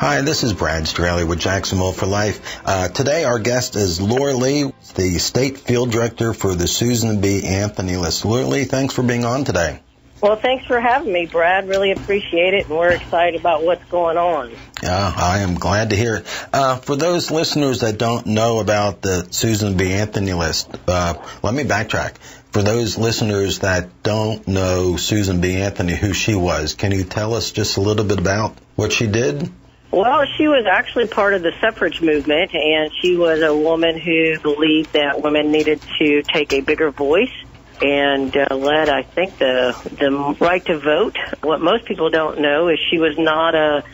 Hi, this is Brad Straley with Jacksonville for Life. Today our guest is Laurie Lee, the State Field Director for the Susan B. Anthony List. Laurie Lee, thanks for being on today. Well, thanks for having me, Brad. Really appreciate it, and we're excited about what's going on. I am glad to hear it. For those listeners that don't know about the Susan B. Anthony List, let me backtrack. For those listeners that don't know Susan B. Anthony, who she was, can you tell us just a little bit about what she did? Well, she was actually part of the suffrage movement, and she was a woman who believed that women needed to take a bigger voice and led, I think, the right to vote. What most people don't know is she was not a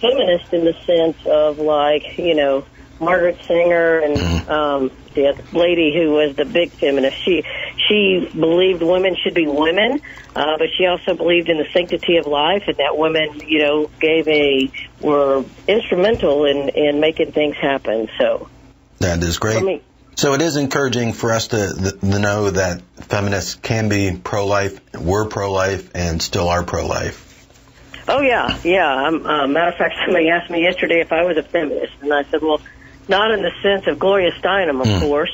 feminist in the sense of, like, you know, Margaret Sanger and the lady who was the big feminist. She believed women should be women, but she also believed in the sanctity of life, and that women, you know, were instrumental in making things happen. So that is great. So it is encouraging for us to know that feminists can be pro-life, were pro-life, and still are pro-life. Oh, yeah. Matter of fact, somebody asked me yesterday if I was a feminist, and I said, well, not in the sense of Gloria Steinem, of course,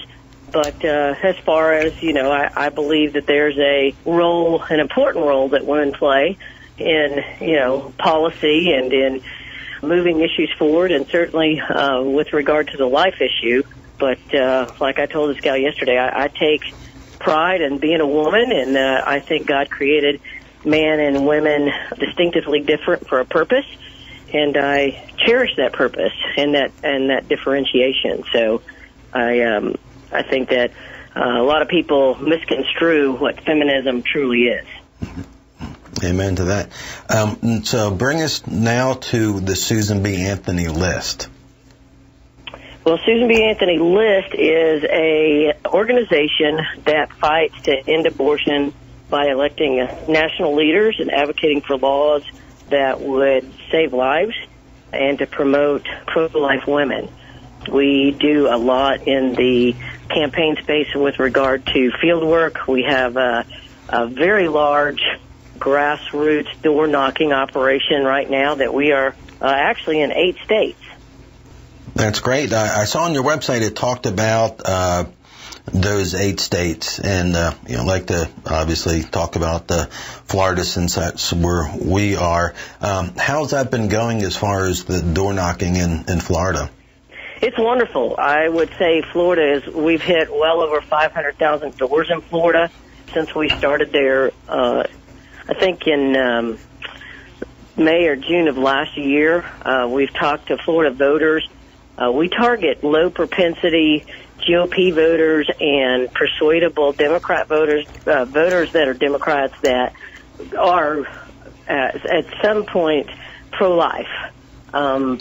but as far as, you know, I believe that there's an important role that women play in, you know, policy and in moving issues forward, and certainly with regard to the life issue. But like I told this gal yesterday, I take pride in being a woman, and I think God created man and women distinctively different for a purpose, and I cherish that purpose and that differentiation. So I think that a lot of people misconstrue what feminism truly is. Amen to that. So bring us now to the Susan B. Anthony List. Well, Susan B. Anthony List is a organization that fights to end abortion by electing national leaders and advocating for laws that would save lives and to promote pro-life women. We do a lot in the campaign space with regard to field work. We have a very large grassroots door-knocking operation right now that we are actually in 8 states. That's great. I saw on your website it talked about those 8 states, and you know, like to obviously talk about Florida, since that's where we are. How's that been going as far as the door knocking in Florida? It's wonderful. I would say we've hit well over 500,000 doors in Florida since we started there. I think in May or June of last year, we've talked to Florida voters. We target low propensity GOP voters and persuadable Democrat voters, voters that are Democrats that are at some point pro-life,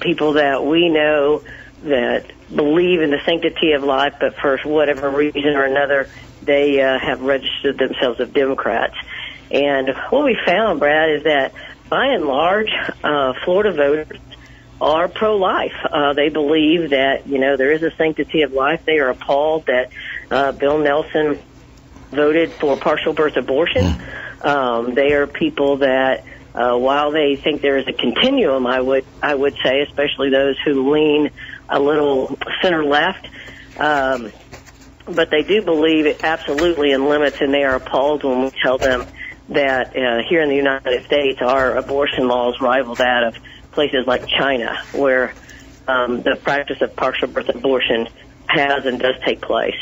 people that we know that believe in the sanctity of life, but for whatever reason or another, they have registered themselves as Democrats. And what we found, Brad, is that by and large, Florida voters are pro-life. They believe that, you know, there is a sanctity of life. They are appalled that Bill Nelson voted for partial birth abortion. They are people that, while they think there is a continuum, I would say, especially those who lean a little center-left, but they do believe it absolutely in limits, and they are appalled when we tell them that here in the United States, our abortion laws rival that of places like China, where the practice of partial birth abortion has and does take place.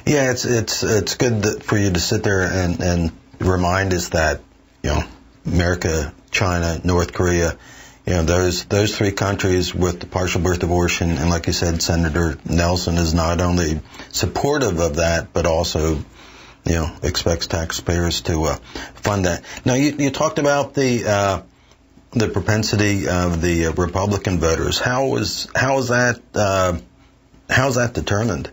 Yeah, it's good for you to sit there and remind us that, you know, America, China, North Korea, you know, those 3 countries with the partial birth abortion, and like you said, Senator Nelson is not only supportive of that, but also, you know, expects taxpayers to fund that. Now, you talked about the propensity of the Republican voters. How is that determined?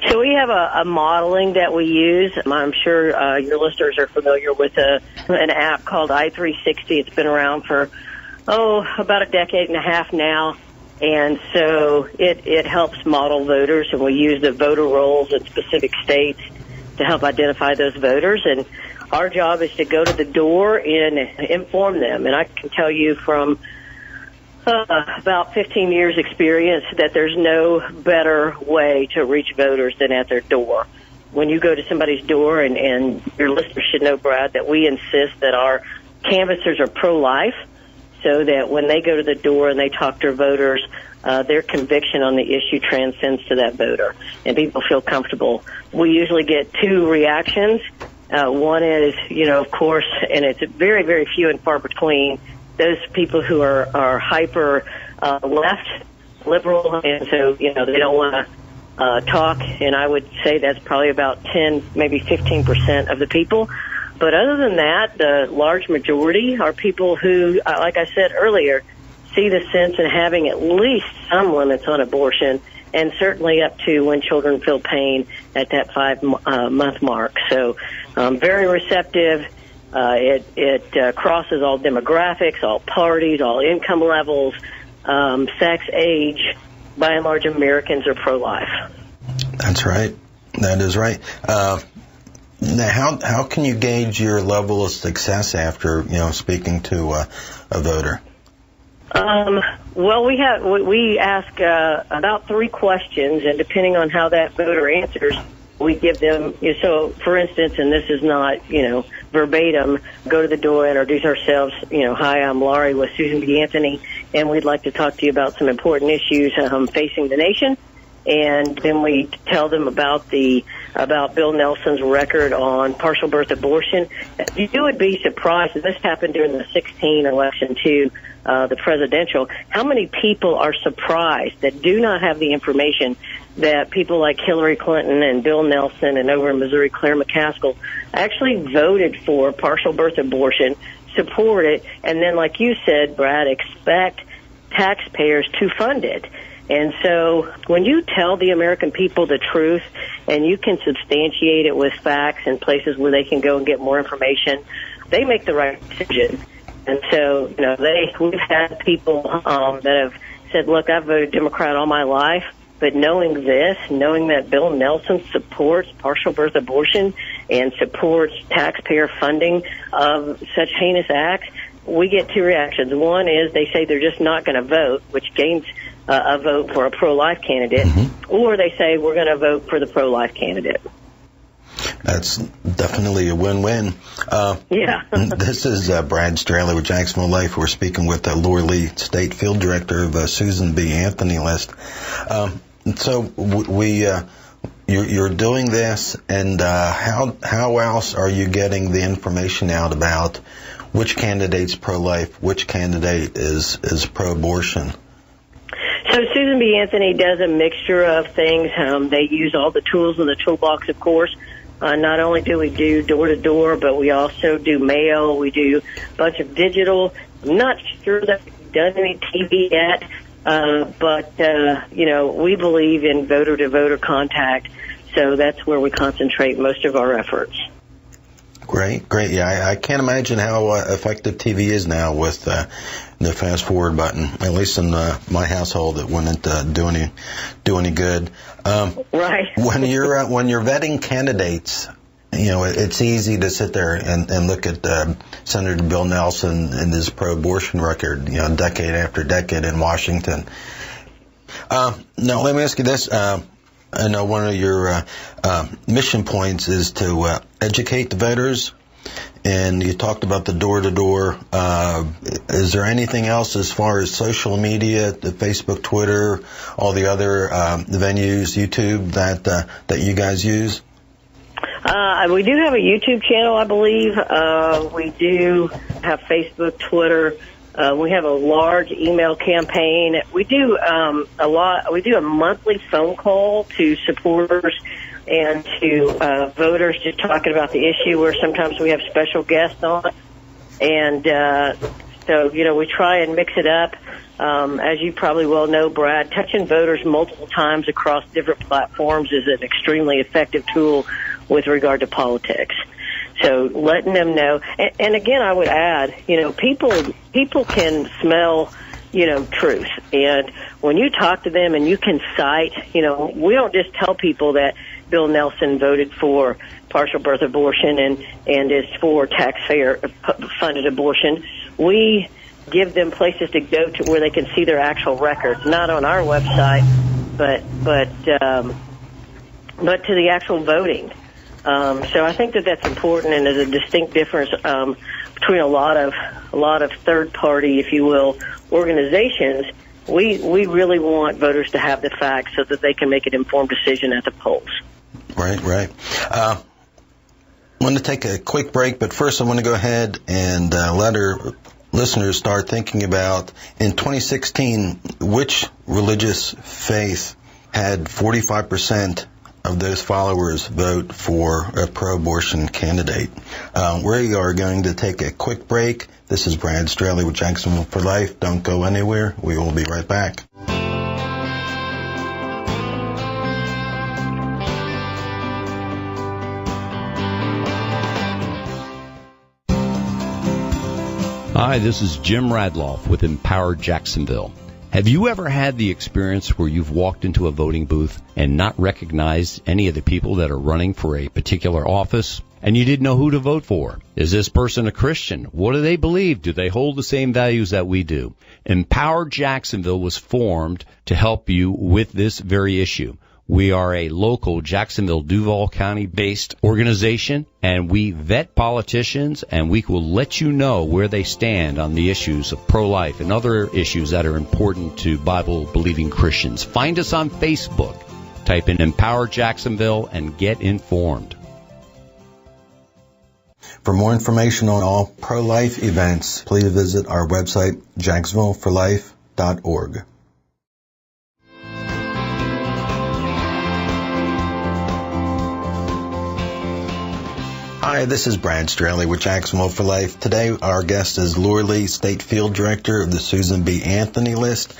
So we have a modeling that we use. I'm sure your listeners are familiar with an app called I360. It's been around for, about a decade and a half now. And so it helps model voters, and we use the voter rolls in specific states to help identify those voters. And our job is to go to the door and inform them. And I can tell you from about 15 years experience that there's no better way to reach voters than at their door. When you go to somebody's door, and your listeners should know, Brad, that we insist that our canvassers are pro-life, so that when they go to the door and they talk to voters, their conviction on the issue transcends to that voter, and people feel comfortable. We usually get two reactions. One is, of course, and it's very, very few and far between, those people who are hyper left, liberal, and so, they don't want to talk, and I would say that's probably about 10, maybe 15% of the people. But other than that, the large majority are people who, like I said earlier, see the sense in having at least some limits on abortion, and certainly up to when children feel pain at that 5-month mark. So very receptive. It crosses all demographics, all parties, all income levels, sex, age. By and large, Americans are pro-life. That's right. That is right. Now, how can you gauge your level of success after speaking to a voter? Well, we ask about 3 questions, and depending on how that voter answers, we give them. So, for instance, and this is not verbatim, go to the door, introduce ourselves. Hi, I'm Laurie with Susan B. Anthony, and we'd like to talk to you about some important issues facing the nation. And then we tell them about Bill Nelson's record on partial birth abortion. You would be surprised, and this happened during the 2016 election too, the presidential, how many people are surprised that do not have the information that people like Hillary Clinton and Bill Nelson and over in Missouri, Claire McCaskill, actually voted for partial birth abortion, support it, and then, like you said, Brad, expect taxpayers to fund it. And so when you tell the American people the truth and you can substantiate it with facts and places where they can go and get more information, they make the right decision. And so, we've had people that have said, look, I've voted Democrat all my life, but knowing that Bill Nelson supports partial birth abortion and supports taxpayer funding of such heinous acts, we get 2 reactions. One is they say they're just not going to vote, which gains a vote for a pro-life candidate, or they say we're going to vote for the pro-life candidate. That's definitely a win-win. Yeah. This is Brad Straley with Jacksonville Life. We're speaking with Laurie Lee, State Field Director of Susan B. Anthony List. So you're doing this, and how else are you getting the information out about which candidate's pro-life, which candidate is pro-abortion? So Susan B. Anthony does a mixture of things. They use all the tools in the toolbox, of course. Not only do we do door-to-door, but we also do mail. We do a bunch of digital. I'm not sure that we've done any TV yet, but we believe in voter-to-voter contact, so that's where we concentrate most of our efforts. Great. Yeah, I can't imagine how effective TV is now with the fast forward button. At least in my household, it wouldn't do any good. Right. When you're vetting candidates, it's easy to sit there and look at Senator Bill Nelson and his pro-abortion record, decade after decade in Washington. Now, let me ask you this. I know one of your mission points is to educate the voters, and you talked about the door-to-door. Is there anything else as far as social media, the Facebook, Twitter, all the other venues, YouTube, that you guys use? We do have a YouTube channel, I believe. We do have Facebook, Twitter. We have a large email campaign. We do a lot. We do a monthly phone call to supporters and to voters, just talking about the issue, where sometimes we have special guests on. And so, we try and mix it up. As you probably well know, Brad, touching voters multiple times across different platforms is an extremely effective tool with regard to politics. So letting them know, and again, I would add, people can smell, truth. And when you talk to them and you can cite, we don't just tell people that Bill Nelson voted for partial birth abortion and is for taxpayer funded abortion. We give them places to go to where they can see their actual records, not on our website, but to the actual voting. So I think that that's important, and there's a distinct difference between a lot of third party, if you will, organizations. We really want voters to have the facts so that they can make an informed decision at the polls. Right. I want to take a quick break, but first I want to go ahead and let our listeners start thinking about, in 2016, which religious faith had 45% of those followers vote for a pro-abortion candidate. We are going to take a quick break. This is Brad Straley with Jacksonville for Life. Don't go anywhere. We will be right back. Hi, this is Jim Radloff with Empower Jacksonville. Have you ever had the experience where you've walked into a voting booth and not recognized any of the people that are running for a particular office, and you didn't know who to vote for? Is this person a Christian? What do they believe? Do they hold the same values that we do? Empower Jacksonville was formed to help you with this very issue. We are a local Jacksonville, Duval County-based organization, and we vet politicians, and we will let you know where they stand on the issues of pro-life and other issues that are important to Bible-believing Christians. Find us on Facebook. Type in Empower Jacksonville and get informed. For more information on all pro-life events, please visit our website, jacksonvilleforlife.org. Hi, this is Brad Straley with Jacksonville for Life. Today, our guest is Laurie Lee, State Field Director of the Susan B. Anthony List.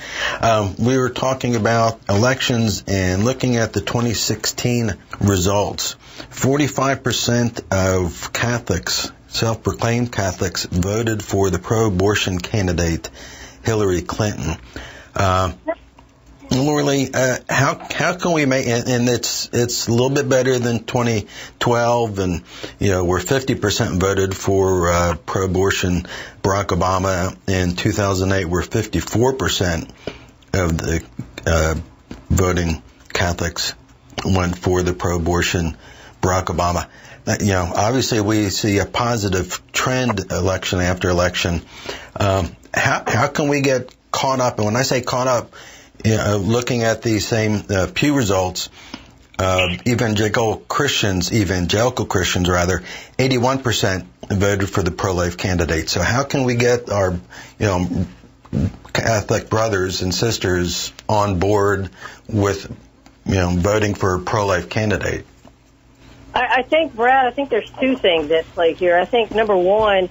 We were talking about elections and looking at the 2016 results. 45% of Catholics, self-proclaimed Catholics, voted for the pro-abortion candidate, Hillary Clinton. Laurie Lee, how can we make, and it's a little bit better than 2012, and where 50% voted for pro-abortion Barack Obama. In 2008, where 54% of the voting Catholics went for the pro-abortion Barack Obama. Obviously we see a positive trend election after election. How can we get caught up? And when I say caught up, looking at these same Pew results, evangelical Christians, 81% voted for the pro-life candidate. So how can we get our, Catholic brothers and sisters on board with, voting for a pro-life candidate? I think, Brad, there's two things at play here. I think, number one,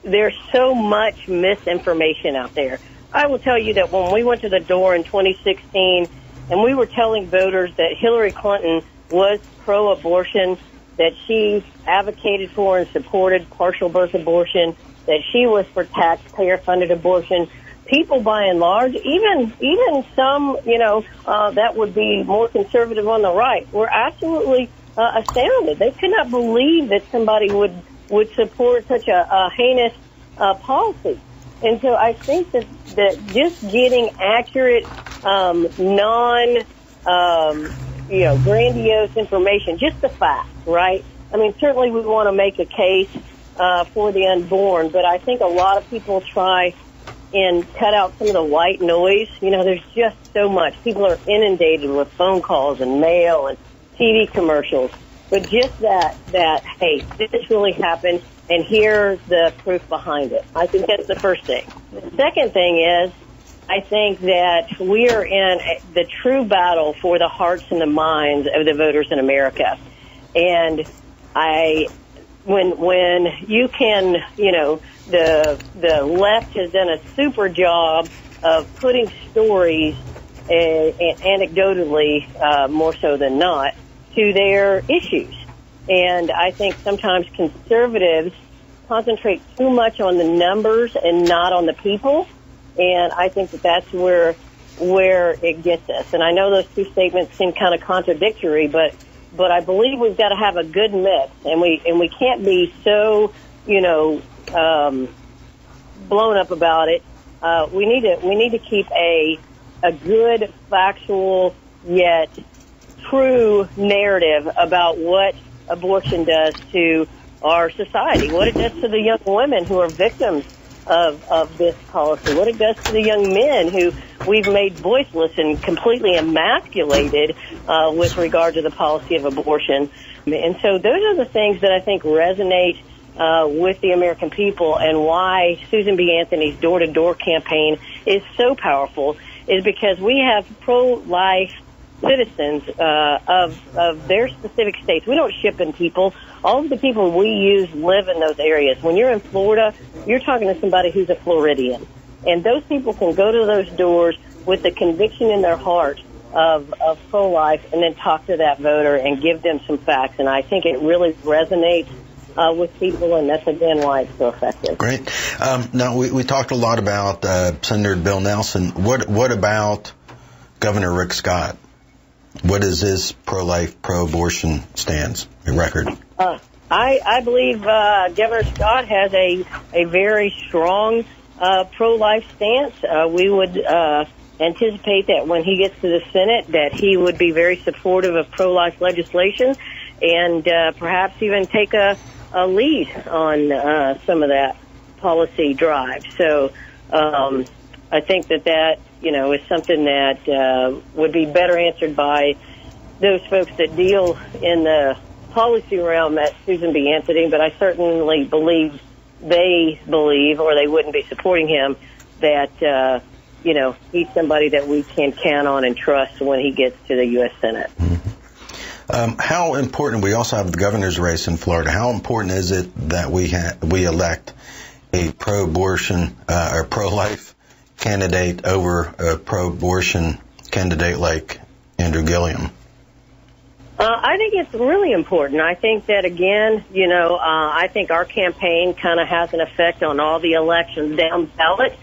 there's so much misinformation out there. I will tell you that when we went to the door in 2016 and we were telling voters that Hillary Clinton was pro-abortion, that she advocated for and supported partial birth abortion, that she was for taxpayer-funded abortion, people by and large, even some, that would be more conservative on the right, were absolutely astounded. They could not believe that somebody would support such a heinous policy. And so I think that just getting accurate, grandiose information, just the facts, right? I mean, certainly we want to make a case for the unborn, but I think a lot of people try and cut out some of the white noise. There's just so much. People are inundated with phone calls and mail and TV commercials. But just that, hey, this really happened, and here's the proof behind it. I think that's the first thing. The second thing is, I think that we are in the true battle for the hearts and the minds of the voters in America. And when you can, the left has done a super job of putting stories, anecdotally, more so than not, to their issues. And I think sometimes conservatives concentrate too much on the numbers and not on the people. And I think that that's where it gets us. And I know those two statements seem kind of contradictory, but I believe we've got to have a good mix, and we can't be so blown up about it. We need to keep a good, factual, yet true narrative about what abortion does to our society, what it does to the young women who are victims of this policy, what it does to the young men who we've made voiceless and completely emasculated with regard to the policy of abortion. And so those are the things that I think resonate with the American people, and why Susan B. Anthony's door-to-door campaign is so powerful is because we have pro-life citizens of their specific states. We don't ship in people. All of the people we use live in those areas. When you're in Florida, you're talking to somebody who's a Floridian. And those people can go to those doors with the conviction in their heart of pro-life, and then talk to that voter and give them some facts. And I think it really resonates with people, and that's, again, why it's so effective. Great. Now, we talked a lot about Senator Bill Nelson. What about Governor Rick Scott? What is his pro-life, pro-abortion stance and record? I believe Governor Scott has a very strong pro-life stance. We would anticipate that when he gets to the Senate that he would be very supportive of pro-life legislation, and perhaps even take a lead on some of that policy drive. So I think that is something that would be better answered by those folks that deal in the policy realm at Susan B. Anthony, but I certainly believe they believe, or they wouldn't be supporting him, that he's somebody that we can count on and trust when he gets to the U.S. Senate. How important, we also have the governor's race in Florida, how important is it that we elect a pro-abortion or pro-life candidate over a pro-abortion candidate like Andrew Gilliam? I think it's really important. I think that, again, I think our campaign kind of has an effect on all the elections down ballot,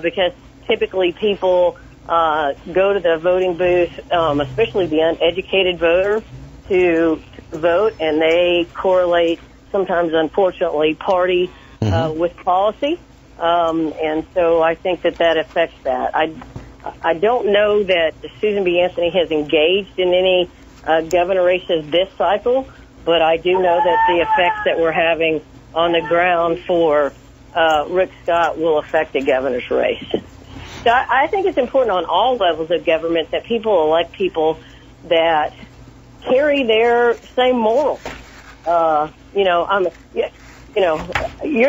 because typically people go to the voting booth, especially the uneducated voter, to vote, and they correlate sometimes, unfortunately, party with policy. And so I think that affects that. I don't know that Susan B. Anthony has engaged in any governor races this cycle, but I do know that the effects that we're having on the ground for Rick Scott will affect the governor's race. So I think it's important on all levels of government that people elect people that carry their same morals. You're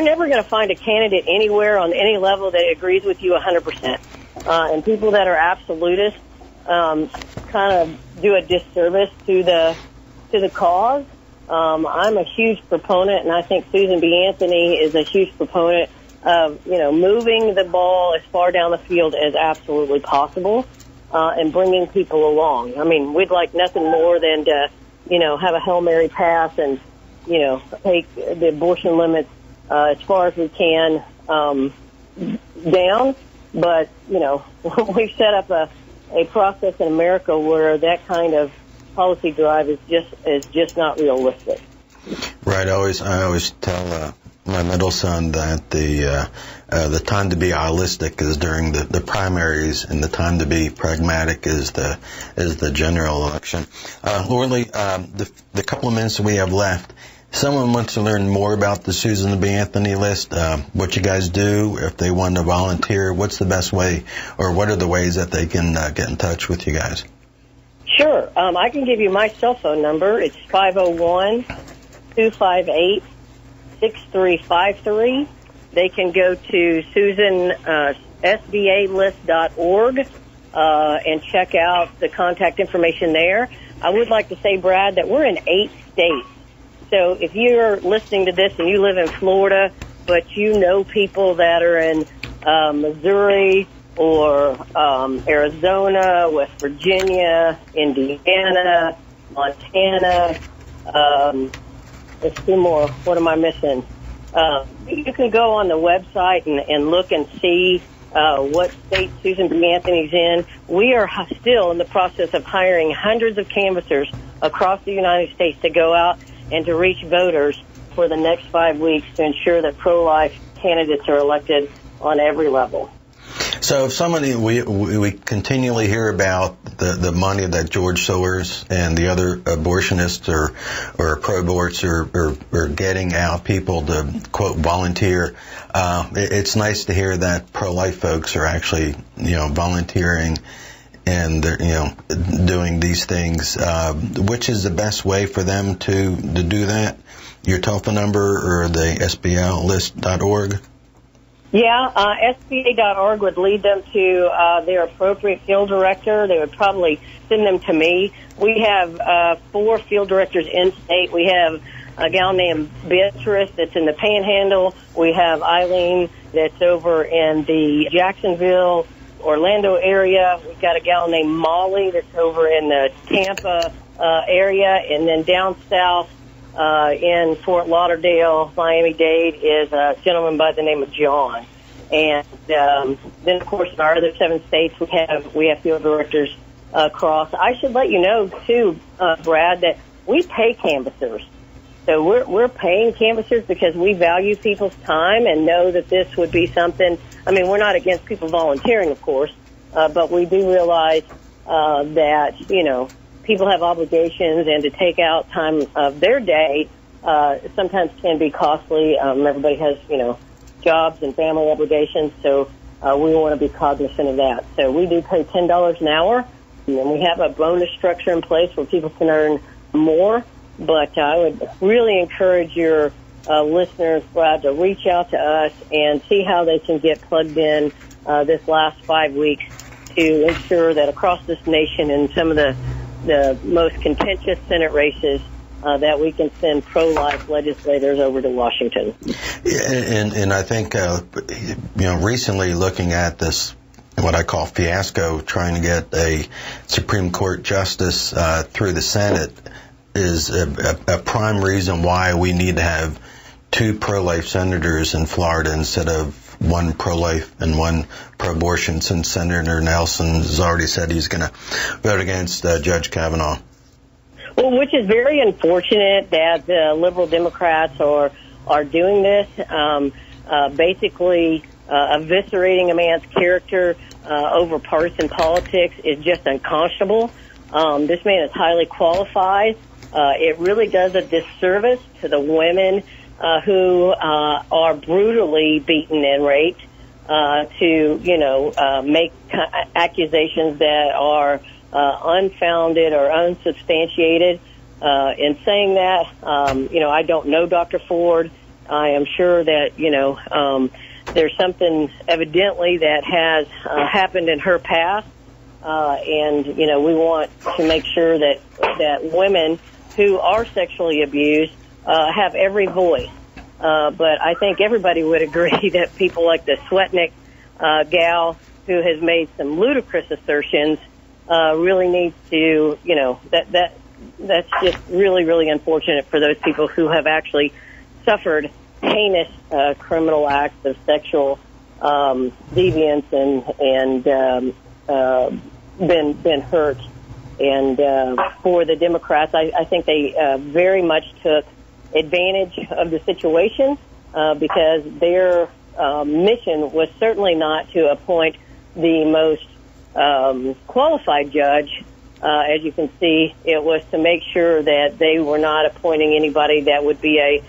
never going to find a candidate anywhere on any level that agrees with you 100%. And people that are absolutists kind of do a disservice to the cause. I'm a huge proponent, and I think Susan B. Anthony is a huge proponent of moving the ball as far down the field as absolutely possible, and bringing people along. I mean, we'd like nothing more than to have a Hail Mary pass and take the abortion limits as far as we can down. But we've set up a process in America where that kind of policy drive is just not realistic. Right. I always tell my middle son that the time to be idealistic is during the primaries, and the time to be pragmatic is the general election. Laurie Lee, the couple of minutes that we have left, someone wants to learn more about the Susan B. Anthony list, what you guys do, if they want to volunteer, what's the best way, or what are the ways that they can get in touch with you guys? Sure. I can give you my cell phone number. It's 501-258-6353. They can go to SBAList.org and check out the contact information there. I would like to say, Brad, that we're in 8 states. So if you're listening to this and you live in Florida, but you know people that are in Missouri or Arizona, West Virginia, Indiana, Montana, there's 2 more. What am I missing? You can go on the website and look and see what state Susan B. Anthony's in. We are still in the process of hiring hundreds of canvassers across the United States to go out and to reach voters for the next 5 weeks to ensure that pro-life candidates are elected on every level. So if somebody, we continually hear about the money that George Soros and the other abortionists or pro-aborts are getting out people to, quote, volunteer. It's nice to hear that pro-life folks are actually, volunteering and, doing these things. Which is the best way for them to do that? Your telephone number or the SBA List.org? Yeah, SBA.org would lead them to their appropriate field director. They would probably send them to me. We have 4 field directors in state. We have a gal named Beatrice that's in the Panhandle. We have Eileen that's over in the Jacksonville, Orlando area. We've got a gal named Molly that's over in the Tampa area. And then down south in Fort Lauderdale, Miami-Dade, is a gentleman by the name of John. And then, of course, in our other 7 states, we have field directors across. I should let you know, too, Brad, that we pay canvassers. So we're paying canvassers because we value people's time and know that this would be something. I mean, we're not against people volunteering, of course, but we do realize that, people have obligations, and to take out time of their day sometimes can be costly. Everybody has, jobs and family obligations, so we want to be cognizant of that. So we do pay $10 an hour, and we have a bonus structure in place where people can earn more. But I would really encourage your listeners, Brad, to reach out to us and see how they can get plugged in this last 5 weeks to ensure that across this nation and some of the most contentious Senate races that we can send pro-life legislators over to Washington. Yeah, and I think, recently looking at this, what I call fiasco, trying to get a Supreme Court justice through the Senate is a prime reason why we need to have 2 pro-life senators in Florida instead of 1 pro-life and 1 pro-abortion, since Senator Nelson has already said he's going to vote against Judge Kavanaugh. Well, which is very unfortunate that the liberal Democrats are doing this, basically eviscerating a man's character over partisan politics is just unconscionable. This man is highly qualified. It really does a disservice to the women who are brutally beaten and raped to, make accusations that are unfounded or unsubstantiated. In saying that, I don't know Dr. Ford. I am sure that, there's something evidently that has happened in her past. And, we want to make sure that women who are sexually abused have every voice. But I think everybody would agree that people like the Swetnick gal, who has made some ludicrous assertions, really needs to, that's just really, really unfortunate for those people who have actually suffered heinous criminal acts of sexual deviance and been hurt. And for the Democrats, I think they very much took advantage of the situation because their mission was certainly not to appoint the most qualified judge. As you can see, it was to make sure that they were not appointing anybody that would be a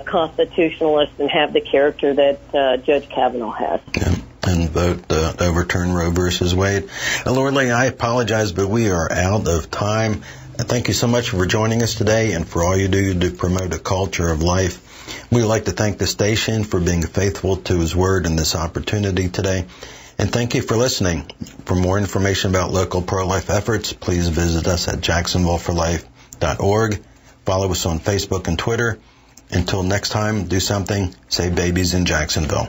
constitutionalist and have the character that Judge Kavanaugh has. Yeah. And vote to overturn Roe versus Wade. Laurie Lee, I apologize, but we are out of time. Thank you so much for joining us today and for all you do to promote a culture of life. We'd like to thank the station for being faithful to his word in this opportunity today. And thank you for listening. For more information about local pro-life efforts, please visit us at jacksonvilleforlife.org. Follow us on Facebook and Twitter. Until next time, do something. Save babies in Jacksonville.